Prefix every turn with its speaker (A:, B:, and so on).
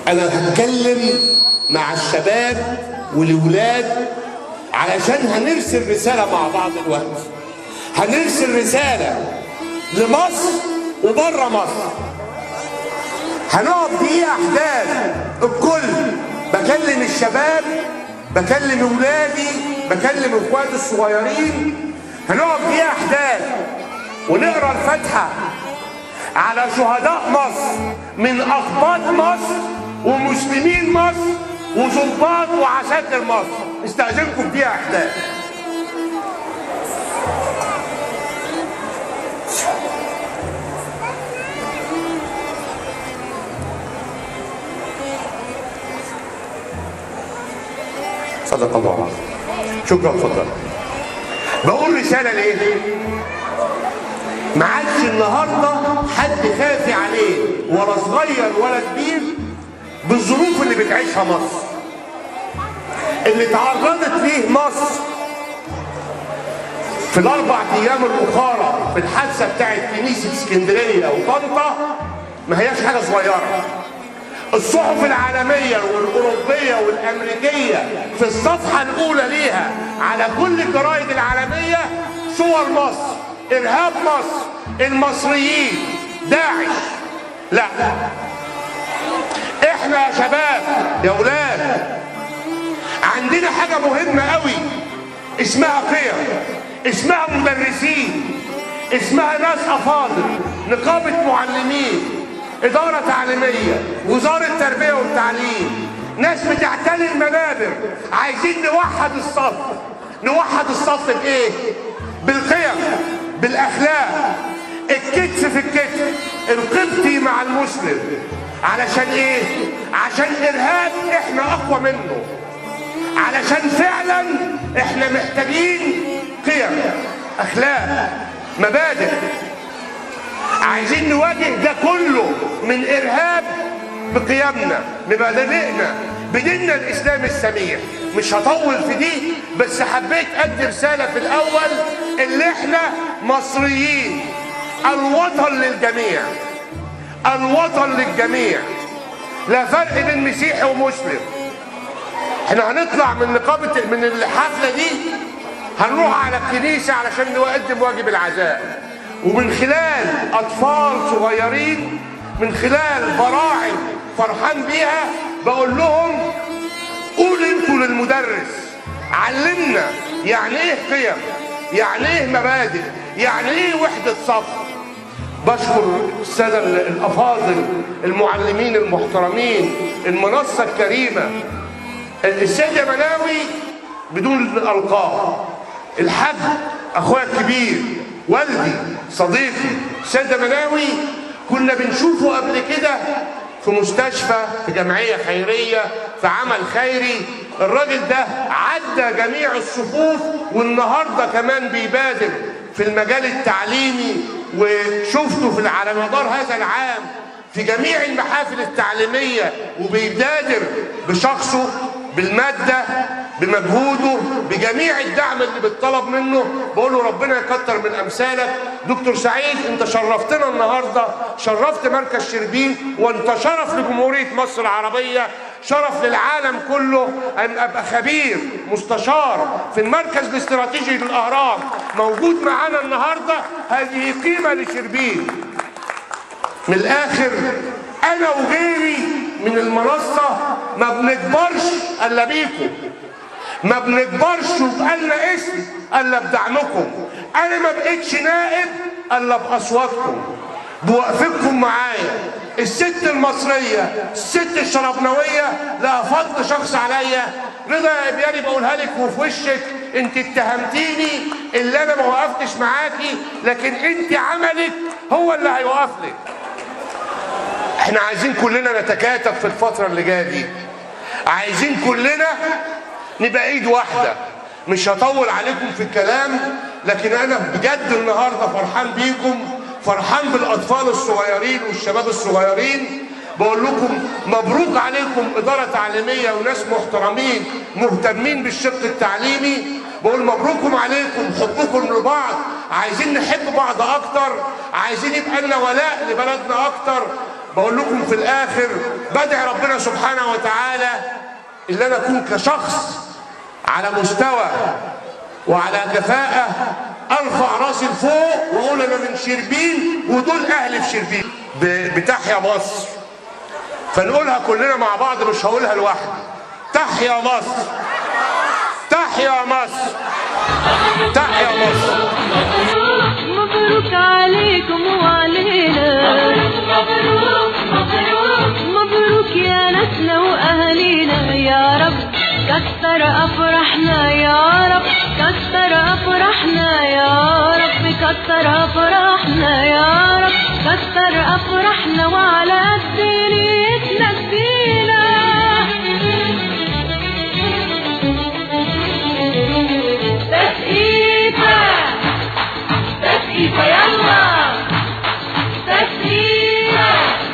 A: انا هتكلم مع الشباب والولاد علشان هنرسل رسالة مع بعض دلوقتي. هنرسل رسالة لمصر وبره مصر. هنقف دقيقة احداث الكل. بكلم الشباب، بكلم ولادي، بكلم اخواتي الصغيرين. هنقف دقيقة احداث ونقرا الفاتحة على شهداء مصر من أقباط مصر ومسلمين مصر وضباط وعساكر مصر. استأذنكم بدقيقة احداث. صدق الله العظيم. شكرا. اتفضل. بقول رسالة ليه؟ ما عادش النهارده حد خافي عليه ولا صغير ولا كبير بالظروف اللي بتعيشها مصر، اللي تعرضت ليه مصر في الاربع ايام الاخرى في الحادثه بتاعت كنيسه اسكندريه وطنطا. ما هياش حاجه صغيره. الصحف العالميه والاوروبيه والامريكيه في الصفحه الاولى ليها على كل الجرايد العالميه صور مصر، ارهاب مصر، المصريين، داعش. لا، احنا يا شباب يا ولاد عندنا حاجه مهمه قوي اسمها قيم، اسمها مدرسين، اسمها ناس افاضل، نقابه معلمين، اداره تعليميه، وزاره التربيه والتعليم، ناس بتعتني المنابر. عايزين نوحد الصف. نوحد الصف بايه؟ بالقيم، بالاخلاق، الكتف في الكتف، القبطي مع المسلم. علشان ايه؟ عشان ارهاب احنا اقوى منه، علشان فعلا احنا محتاجين قيم، اخلاق، مبادئ. عايزين نواجه ده كله من ارهاب بقيمنا، بمبادئنا، بديننا الاسلامي السميح. مش هطول في دي، بس حبيت ادي رساله في الاول اللي احنا مصريين. الوطن للجميع، الوطن للجميع، لا فرق بين مسيحي ومسلم. احنا هنطلع من الحفله دي هنروح على الكنيسه علشان نقدم واجب العزاء، ومن خلال اطفال صغيرين، من خلال براعم فرحان بيها، بقول لهم قول انتوا للمدرس علمنا يعني ايه قيم، يعني ايه مبادئ، يعني ايه وحده صف. بشكر الساده الافاضل المعلمين المحترمين، المنصه الكريمه، السيد يا مناوي بدون الالقاب، الحاج اخويا الكبير، والدي، صديقي السيد مناوي، كنا بنشوفه قبل كده في مستشفى، في جمعيه خيريه، في عمل خيري. الراجل ده عدى جميع الصفوف، والنهارده كمان بيبادر في المجال التعليمي، وشفته على مدار هذا العام في جميع المحافل التعليميه، وبيبادر بشخصه، بالماده، بمجهوده، بجميع الدعم اللي بيطلب منه. بقول له ربنا يكتر من امثالك. دكتور سعيد، انت شرفتنا النهارده، شرفت مركز شربين، وانت شرف لجمهوريه مصر العربيه، شرف للعالم كله ان ابقى خبير مستشار في المركز الاستراتيجي للاهرام موجود معانا النهارده. هذه قيمه لشربين. من الاخر انا وغيري من المنصه ما بنكبرش الا بيكم، ما بنكبرش ويبقى لنا اسم الا بدعمكم. انا ما بقتش نائب الا باصواتكم، بوقفتكم معايا. الست المصريه، الست الشربنويه لها فضل شخص عليا. رضا يا ابياني بقولها لك وفي وشك، انت اتهمتيني اللي انا ما وقفتش معاكي، لكن انت عملك هو اللي هيوقف لك. احنا عايزين كلنا نتكاتف في الفتره اللي جايه دي، عايزين كلنا نبقى ايد واحده. مش هطول عليكم في الكلام، لكن انا بجد النهارده فرحان بيكم، فرحان بالاطفال الصغيرين والشباب الصغيرين. بقول لكم مبروك عليكم اداره تعليميه وناس محترمين مهتمين بالشق التعليمي. بقول مبروكم عليكم حبكم لبعض. عايزين نحب بعض اكتر، عايزين يبقى لنا ولاء لبلدنا اكتر، بقول لكم في الاخر بدعي ربنا سبحانه وتعالى ان انا اكون كشخص على مستوى وعلى كفاءة ارفع راسي لفوق واقول انا من شربين ودول اهلي في شربين بتحيا مصر. فنقولها كلنا مع بعض، مش هقولها لوحدي. تحيا مصر، تحيا مصر، تحيا مصر.
B: مبروك عليكم وعلينا، مبروك مبروك مبروك يا ناسنا واهالينا. يا رب كتر افراحنا، يا رب كتر افراحنا، يا رب كتر افراحنا، يا رب كتر افراحنا وعلى